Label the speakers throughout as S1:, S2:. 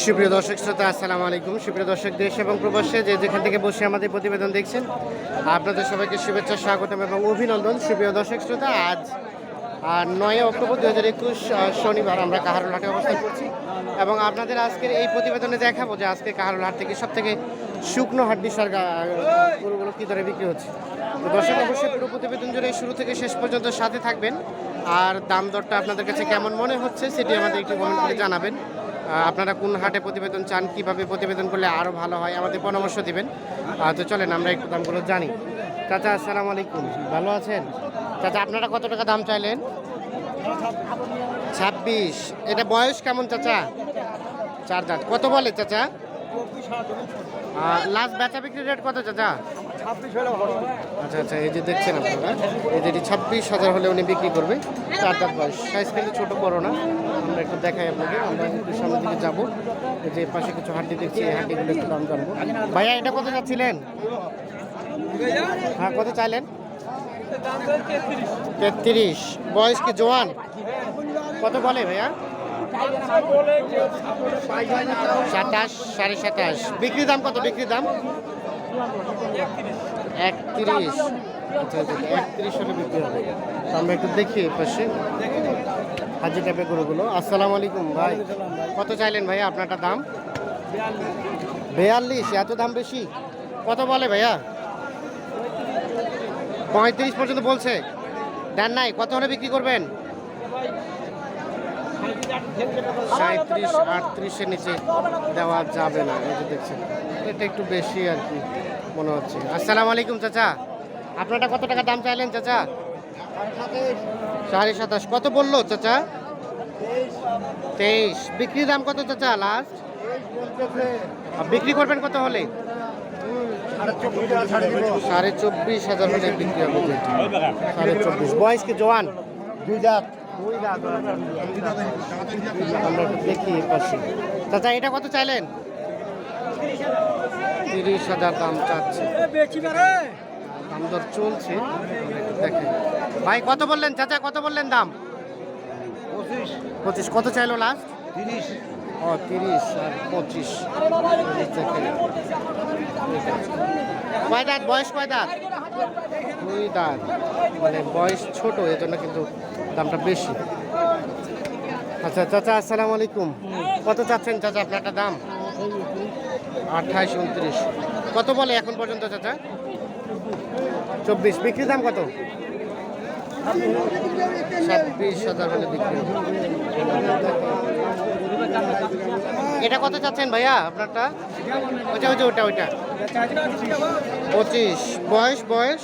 S1: সুপ্রিয় দর্শক শ্রোতা, আসসালামু আলাইকুম। সুপ্রিয় দর্শক, দেশ এবং প্রবাসে যে যেখান থেকে বসে আমাদের প্রতিবেদন দেখছেন, আপনাদের সবাইকে শুভেচ্ছা, স্বাগতম এবং অভিনন্দন। সুপ্রিয় দর্শক শ্রোতা, আজ 9 অক্টোবর 2021 শনিবার আমরা কাহারোলহাটে অবস্থান করছি এবং আপনাদের আজকের এই প্রতিবেদনে দেখাবো যে আজকে কাহারোলহাট থেকে সব থেকে শুকনো হাড্ডিসার গরুগুলো কী দরে বিক্রি হচ্ছে। তো দর্শক, অবশ্যই পুরো প্রতিবেদন জুড়ে শুরু থেকে শেষ পর্যন্ত সাথে থাকবেন। আর দাম দরটা আপনাদের কাছে কেমন মনে হচ্ছে সেটি আমাদের একটু কমেন্ট করে জানাবেন। আপনারা কোন হাটে প্রতিবেদন চান, কিভাবে প্রতিবেদন করলে আরও ভালো হয় আমাদের পরামর্শ দিবেন। তো চলেন আমরা একটু দামগুলো জানি। চাচা, আসসালামু আলাইকুম, ভালো আছেন? চাচা, আপনারা কত টাকা দাম চাইলেন? 26। এটা বয়স কেমন চাচা? 4 দাঁত। কত বলে চাচা? লাস্ট বেচা বিক্রি রেট কত চাচা? আচ্ছা আচ্ছা, এই যে দেখছেন আপনারা, এই যে 26,000 হলে উনি বিক্রি করবে। 4 দাঁত বয়স, সাইজ কিন্তু ছোটো বড়ো না। আমরা একটু দেখাই আপনাকে, আমরা একটু সামনের দিকে যাবো। এই যে পাশে কিছু হাড্ডি দেখছি, এই হাড্ডিগুলো একটু দাম জানবো। ভাইয়া, এটা কত যাচ্ছিলেন? হ্যাঁ, কত চাইলেন? 33। বয়স কি জোয়ান? কত বলে ভাইয়া? 27, 27.5। বিক্রি দাম কত? বিক্রি দাম 31। আচ্ছা আচ্ছা, 31 হলে বিক্রি হবে। তো আমরা একটু দেখি পাশে হাজি টাইপের গরুগুলো। আসসালামু আলাইকুম ভাই, কত চাইলেন ভাইয়া আপনারটা দাম? 42। এত দাম বেশি? কত বলে ভাইয়া? 35 পর্যন্ত বলছে। দেন নাই? কত হলে বিক্রি করবেন? 37, 38-এর নিচে দেওয়া যাবে না। এই যে দেখছেন, এটা একটু বেশি আর কি মনে হচ্ছে। আসসালামু আলাইকুম চাচা, আপনারটা কত টাকা দাম চাইলেন চাচা? 27.5। কত বললো চাচা? 23। বিক্রির দাম কত চাচা লাস্ট? বিক্রি করবেন কত হলে? 24,500 হলে বিক্রি হবে। 24.5। বয়স কি জোয়ান?
S2: 2 দাঁত।
S1: আমরা একটু দেখি পাশে। চাচা, এটা কত চাইলেন? 30,000 দাম চাচ্ছে। দাম দর চলছে, দেখেন। ভাই কত বললেন চাচা, কত বললেন দাম? 25। কত চাইলো লাস্ট?
S2: 30।
S1: ও 30 আর 25। কয় দাঁত? বয়স কয় দাঁত? 2 দাঁত। মানে বয়স ছোট, এই জন্য কিন্তু দামটা বেশি। আচ্ছা চাচা, আসসালামু আলাইকুম, কত চাচ্ছেন চাচা আপনারটা দাম? 28, 29। কত বলে এখন পর্যন্ত চাচা? 24। বিক্রির দাম কত? 26,000 হলে বিক্রি হবে। এটা কত চাচ্ছেন ভাইয়া আপনারটা? ওইটা 25। বয়স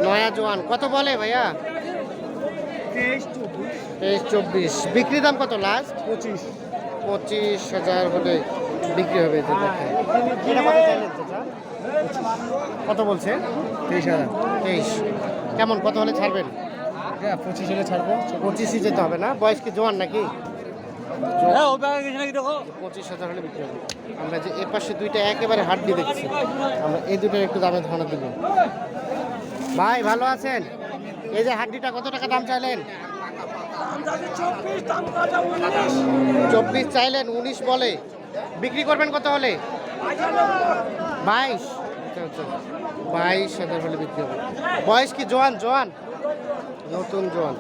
S1: নয়া জোয়ান। কত বলে ভাইয়া? 23, 24। বিক্রির দাম কত লাস্ট? 25,000 হলে বিক্রি হবে। এটা কত চাইলেন চাচা? কত বলছে? 23। কেমন, কত হলে ছাড়বেন?
S2: 25 হলে ছাড়বো।
S1: 25ই যেতে হবে না? বয়স কি জোয়ান নাকি? 25,000 হলে বিক্রি হবে। আমরা যে এর পাশে দুইটা একেবারে হাড্ডি দেখছি, আমরা এই দুটোর একটু দামে ধারণা দেব। ভাই ভালো আছেন? এই যে হাড্ডিটা কত টাকা দাম চাইলেন? 24 চাইলেন, 19 বলে। বিক্রি করবেন কত হলে? 22। 22,000 হলে বিক্রি হবে। বয়স কি জোয়ান? নতুন জোয়ান।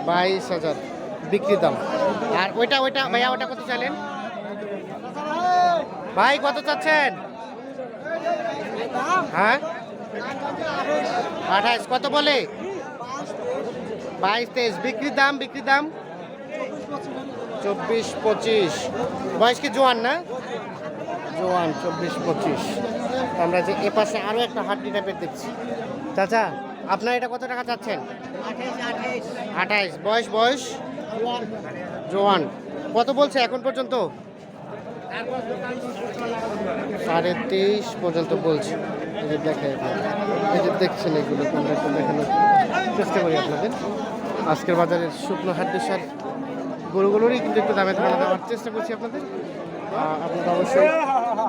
S1: 22,000 বিক্রি দাম। আর ওইটা ভাইয়া, ওটা কত চাইলেন? ভাই কত চাচ্ছেন? হ্যাঁ, 28। কত বলে? 22, 23। বিক্রির দাম 24, 25। বয়স কি জোয়ান না? জোয়ান। 24, 25। আমরা যে এ পাশে আরও একটা হাড্ডি টাইপের দেখছি। চাচা, আপনার এটা কত টাকা চাচ্ছেন? 28। বয়স জোয়ান। কত বলছে এখন পর্যন্ত? 23.5 পর্যন্ত বলছে। এই যে দেখেন, এই যে দেখছেন, এগুলো আমরা একটু দেখানোর চেষ্টা করি আপনাদের। আজকের বাজারের শুকনো হাড্ডিসার গরুগুলোরই কিন্তু একটু দামে ধারণা দেওয়ার চেষ্টা করছি আপনাদের। আপনারা অবশ্যই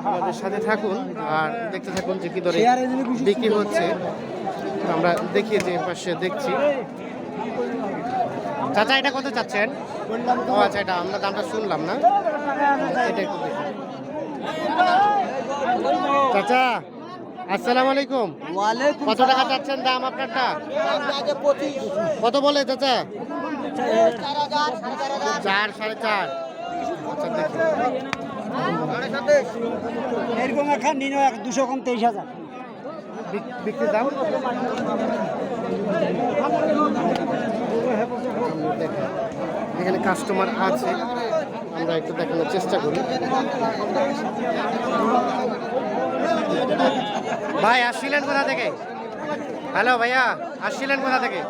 S1: আমাদের সাথে থাকুন আর দেখতে থাকুন যে কী দরে বিক্রি হচ্ছে। আমরা দেখিয়ে যে পাশে দেখছি। চাচা, এটা কত চাচ্ছেন?
S2: বললাম তো
S1: ও আচ্ছা, এটা আমরা দামটা শুনলাম না, এটা একটু দেখি। চাচা আসসালামু আলাইকুম,
S2: ওয়ালাইকুম
S1: কত টাকা চাচ্ছেন দাম আপনারটা? কত বলে চাচা? 4, 4.5। আচ্ছা দেখি,
S2: এরকম এখন নিন 200 কম 23,000।
S1: বিক্রির দাম দেখেন, এখানে কাস্টমার আছে, আমরা একটু দেখানোর চেষ্টা করি। ভাই আসছিলেন কোথা থেকে? হ্যালো ভাইয়া, আসছিলেন কোথা থেকে?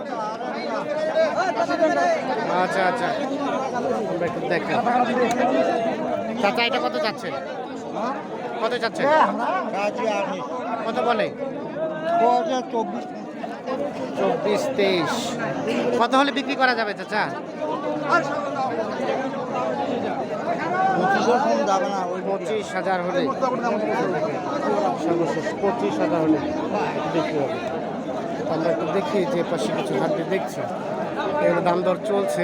S1: আচ্ছা আচ্ছা, আমরা একটু দেখেন। চাচা এটা কত চাচ্ছেন? কত চাচ্ছেন? কত বলে? 24, 23। কত হলে বিক্রি করা যাবে চাচা? 25,000 হলে সর্বশেষ 25,000 হলে বিক্রি হবে। আমরা একটু দেখি যে পাশে কিছু হাটে দেখছি, এগুলো দাম দর চলছে।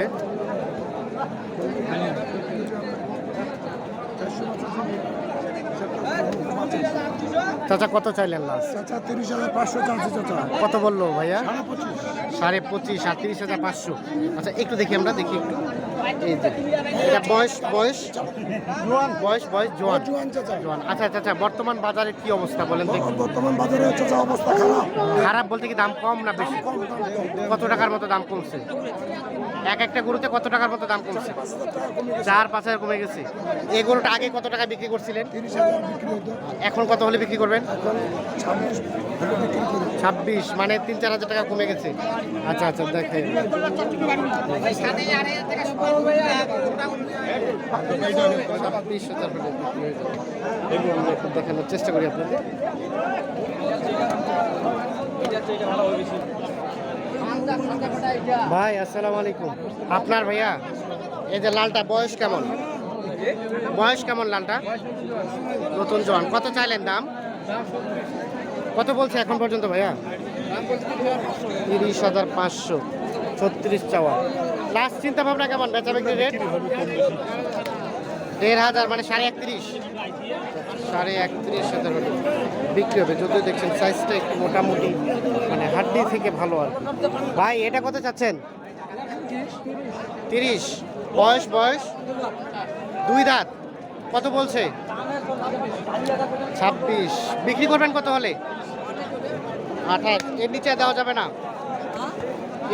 S1: চাচা কত চাইলেন লাস্ট?
S2: 30,500 চাচ্ছি চাচা।
S1: কত বললো ভাইয়া? 25,500 আর 30,500। আচ্ছা একটু দেখি, আমরা দেখি একটু। এই যে এটা বয়স জোয়ান। জোয়ান। আচ্ছা চাচা, বর্তমান বাজারে কি অবস্থা বলেন দেখি?
S2: বর্তমান বাজারে চাচা অবস্থা খারাপ।
S1: খারাপ বলতে কি দাম কম না বেশি? কত টাকার মতো দাম কমছে? একটা গরুতে কত টাকার মতো দাম কমছে? 4-5 হাজার কমে গেছে। এই গরুটা আগে কত টাকা বিক্রি করছিলেন?
S2: 30,000 বিক্রি হতো,
S1: এখন কত হলে বিক্রি করবেন?
S2: এখন 26 হলে বিক্রি করি।
S1: 26, মানে 3-4 হাজার টাকা কমে গেছে। আচ্ছা আচ্ছা দেখেন, 26,000 হলে বিক্রি হয়ে যাবে। এগুলো আমরা একটু দেখানোর চেষ্টা করি আপনাদের। ভাই আসসালামু আলাইকুম, আপনার ভাইয়া এই যে লালটা বয়স কেমন? বয়স কেমন লালটা? নতুন জোয়ান। কত চাইলেন দাম? কত বলছে এখন পর্যন্ত ভাইয়া? 30,500, 36 চাওয়া। লাস্ট চিন্তা ভাবনা কেমন বেচা বিক্রি রেট? 1,500, মানে 31.5। 31,500 হলে বিক্রি হবে। যদিও দেখছেন সাইজটা একটু মোটামুটি, মানে হাড্ডি থেকে ভালো আর কি। ভাই এটা কত চাচ্ছেন? 30। বয়স 2 দাঁত। কত বলছে? 26। বিক্রি করবেন কত হলে? 28। এর নিচে দেওয়া যাবে না?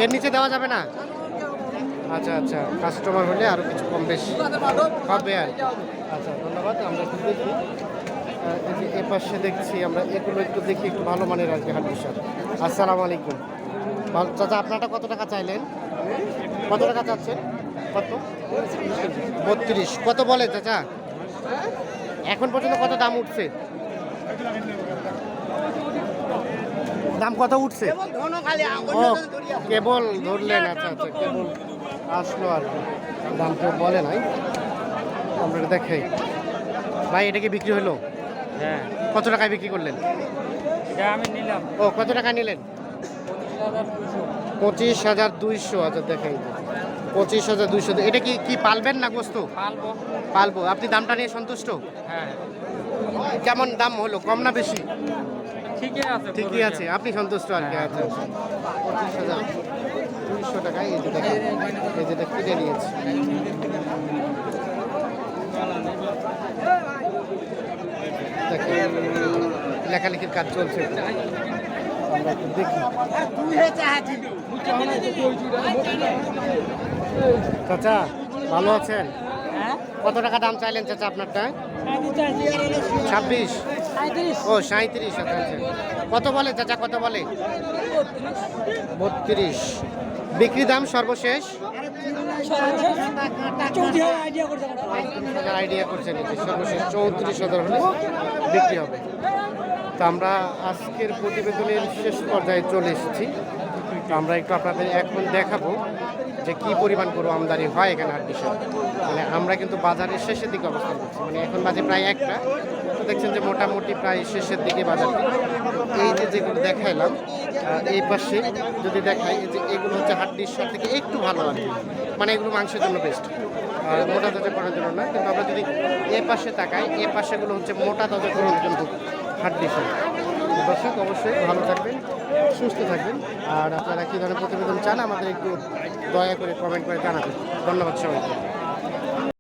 S1: এর নিচে দেওয়া যাবে না? আচ্ছা আচ্ছা, কাস্টমার হলে আরো কিছু কম বেশি হবে আর কি। আচ্ছা ধন্যবাদ। আমরা একটু দেখি, এই যে এ পাশে দেখছি আমরা, এগুলো একটু দেখি, একটু ভালো মানের আর কি হাট বিশাল। আসসালামু আলাইকুম। চাচা আপনারটা কত টাকা চাইলেন? কত টাকা চাচ্ছেন? কত? 32। কত বলে চাচা? এখন পর্যন্ত কত দাম উঠছে? দাম কত উঠছে? ও কেবল ধরলেন। আচ্ছা আচ্ছা, কেবল আসলো আর কি, দাম কেউ বলে নাই। আমরা এটা দেখাই। ভাই এটা কি বিক্রি হলো?
S3: হ্যাঁ,
S1: কত টাকায় বিক্রি করলেন?
S3: এটা আমি নিলাম
S1: ও কত টাকা নিলেন? 25,200। আচ্ছা দেখাই, 25,200। এটা কি পালবেন না গোস্ত?
S3: পালবো।
S1: পালবো। আপনি দামটা নিয়ে সন্তুষ্ট?
S3: হ্যাঁ,
S1: কেমন দাম হলো, কম না বেশি?
S3: ঠিকই আছে।
S1: ঠিকই আছে, আপনি সন্তুষ্ট আর কি। আচ্ছা আচ্ছা, 25,200 টাকায় এই যে দেখেন, এই যেটা কিনে নিয়েছি। দেখেন লেখালেখির কাজ চলছে, আমরা একটু দেখি। চাচা ভালো আছেন? কত টাকা দাম চাইলেন চাচা আপনারটা? 26। ও 37। আচ্ছা আচ্ছা, কত বলে চাচা, কত বলে? 32। বিক্রি দাম সর্বশেষ? আইডিয়া করছেন সর্বশেষ 34,000 হলে বিক্রি হবে। তো আমরা আজকের প্রতিবেদনের শেষ পর্যায়ে চলে এসেছি। তো আমরা একটু আপনাদের এখন দেখাবো যে কি পরিমাণ গরু আমদানি হয় এখানে হাট বিষয়। মানে আমরা কিন্তু বাজারের শেষের দিকে অবস্থান করছি, মানে এখন বাজে প্রায় 1টা। তো দেখছেন যে মোটামুটি প্রায় শেষের দিকে বাজারটি। এই যে যেগুলো দেখাইলাম এই পাশে যদি দেখাই, এই যে এগুলো হচ্ছে হাড্ডির সব থেকে একটু ভালো আর কি, মানে এগুলো মাংসের জন্য বেস্ট, আর মোটা তাজা করার জন্য না। কিন্তু আমরা যদি এ পাশে তাকাই, এ পাশেগুলো হচ্ছে মোটা তাজা করার জন্য হাড্ডি সব। দর্শক অবশ্যই ভালো থাকবেন, সুস্থ থাকবেন, আর আপনারা কী ধরনের প্রতিবেদন চান আমাদের একটু দয়া করে কমেন্ট করে জানাবেন। ধন্যবাদ সবাইকে।